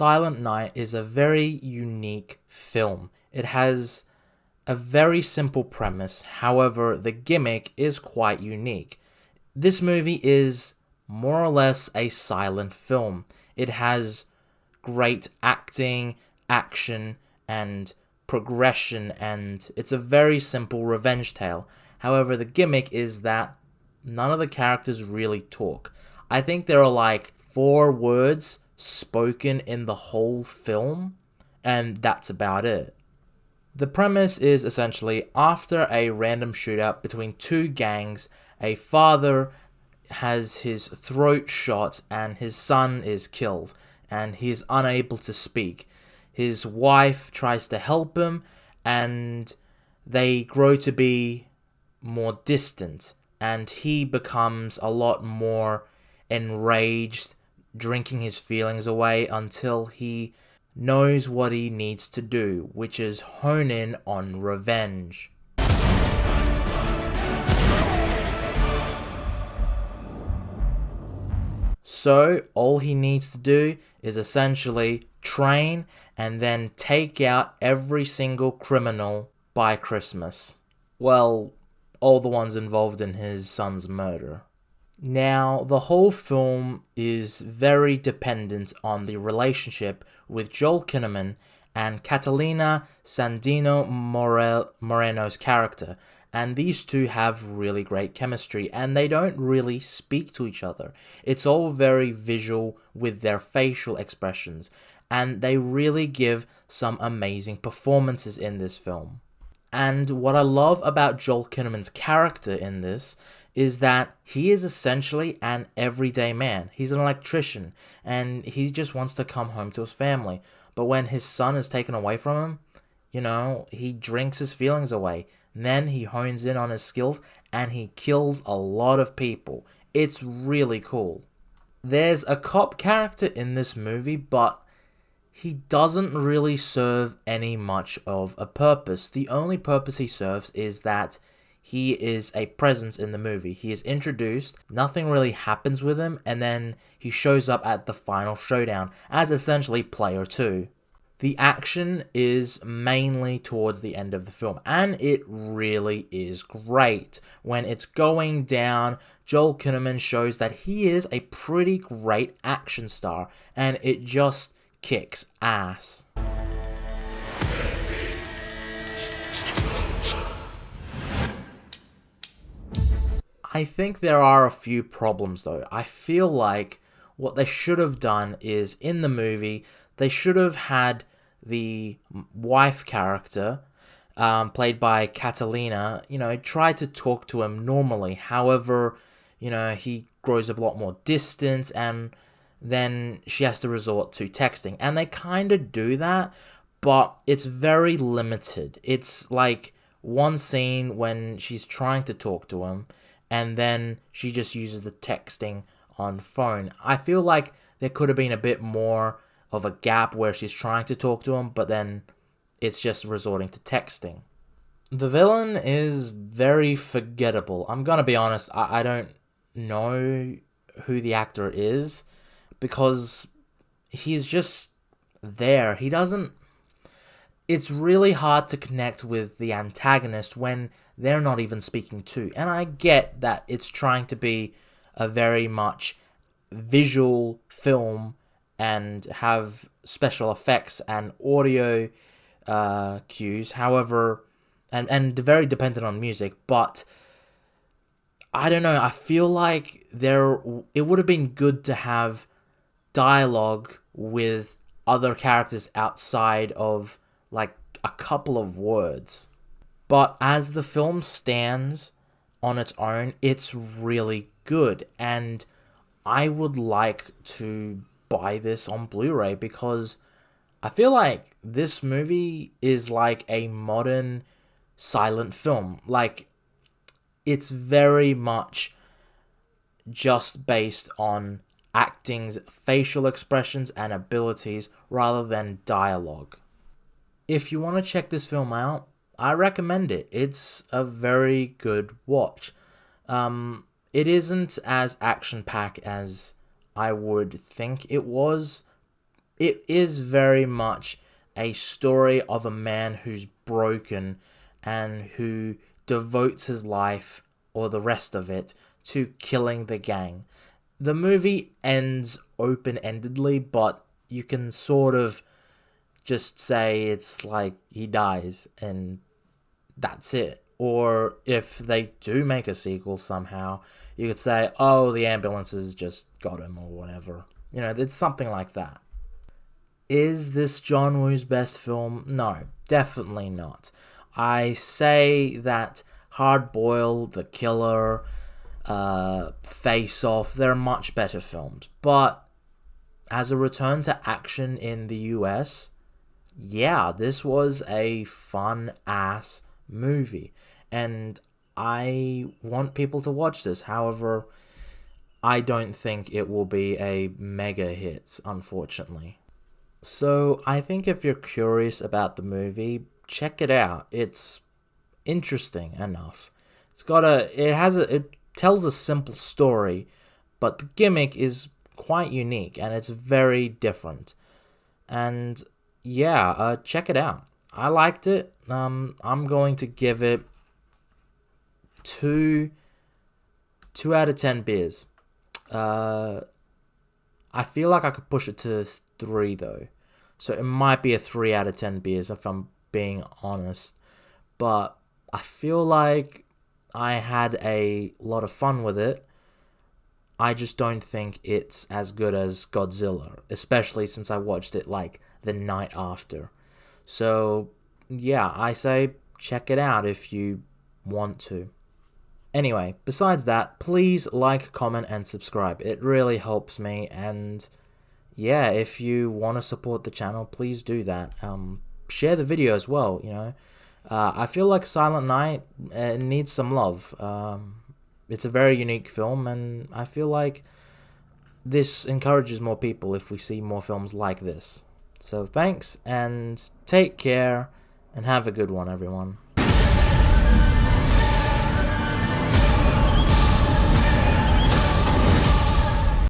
Silent Night is a very unique film. It has a very simple premise, however, the gimmick is quite unique. This movie is more or less a silent film. It has great acting, action, and progression, and it's a very simple revenge tale. However, the gimmick is that none of the characters really talk. I think there are like 4 words spoken in the whole film, and that's about it. The premise is essentially after a random shootout between 2 gangs, a father has his throat shot and his son is killed, and he is unable to speak. His wife tries to help him, and they grow to be more distant, and he becomes a lot more enraged, drinking his feelings away until he knows what he needs to do, which is hone in on revenge. So, all he needs to do is essentially train and then take out every single criminal by Christmas. Well, all the ones involved in his son's murder. Now, the whole film is very dependent on the relationship with Joel Kinnaman and Catalina Sandino Moreno's character, and these two have really great chemistry, and they don't really speak to each other. It's all very visual with their facial expressions, and they really give some amazing performances in this film. And what I love about Joel Kinnaman's character in this is that he is essentially an everyday man. He's an electrician, and he just wants to come home to his family. But when his son is taken away from him, he drinks his feelings away. And then he hones in on his skills, and he kills a lot of people. It's really cool. There's a cop character in this movie, but he doesn't really serve any much of a purpose. The only purpose he serves is that he is a presence in the movie. He is introduced, nothing really happens with him, and then he shows up at the final showdown as essentially player 2. The action is mainly towards the end of the film, and it really is great. When it's going down, Joel Kinnaman shows that he is a pretty great action star, and it just kicks ass. I think there are a few problems though. I feel like what they should have done is in the movie, they should have had the wife character, played by Catalina, try to talk to him normally. However, he grows a lot more distant, and then she has to resort to texting. And they kind of do that, but it's very limited. It's like one scene when she's trying to talk to him, and then she just uses the texting on phone. I feel like there could have been a bit more of a gap where she's trying to talk to him, but then it's just resorting to texting. The villain is very forgettable. I'm gonna be honest, I don't know who the actor is, because he's just there. He doesn't... It's really hard to connect with the antagonist when they're not even speaking too. And I get that it's trying to be a very much visual film and have special effects and audio cues, however, and very dependent on music, but I don't know, I feel like it would have been good to have dialogue with other characters outside of like a couple of words. But as the film stands on its own, it's really good, and I would like to buy this on Blu-ray because I feel like this movie is like a modern silent film. Like, it's very much just based on acting's facial expressions and abilities rather than dialogue. If you want to check this film out, I recommend it. It's a very good watch. It isn't as action-packed as I would think it was, it is very much a story of a man who's broken and who devotes his life, or the rest of it, to killing the gang. The movie ends open-endedly, but you can sort of just say it's like he dies and that's it. Or if they do make a sequel somehow, you could say, oh, the ambulances just got him or whatever. It's something like that. Is this John Woo's best film? No, definitely not. I say that Hard Boiled, The Killer, Face Off, they're much better films. But as a return to action in the US, yeah, this was a fun-ass movie. And I want people to watch this. However, I don't think it will be a mega hit, unfortunately. So I think if you're curious about the movie, check it out. It's interesting enough. It tells a simple story, but the gimmick is quite unique and it's very different. And yeah, check it out. I liked it. I'm going to give it two out of 10 beers. I feel like I could push it to 3 though. So it might be a 3 out of 10 beers if I'm being honest. But I feel like I had a lot of fun with it. I just don't think it's as good as Godzilla, especially since I watched it like the night after. So yeah, I say check it out if you want to. Anyway, besides that, please like, comment, and subscribe. It really helps me, and yeah, if you want to support the channel, please do that. Share the video as well. I feel like Silent Night needs some love. It's a very unique film, and I feel like this encourages more people if we see more films like this. So thanks, and take care, and have a good one, everyone.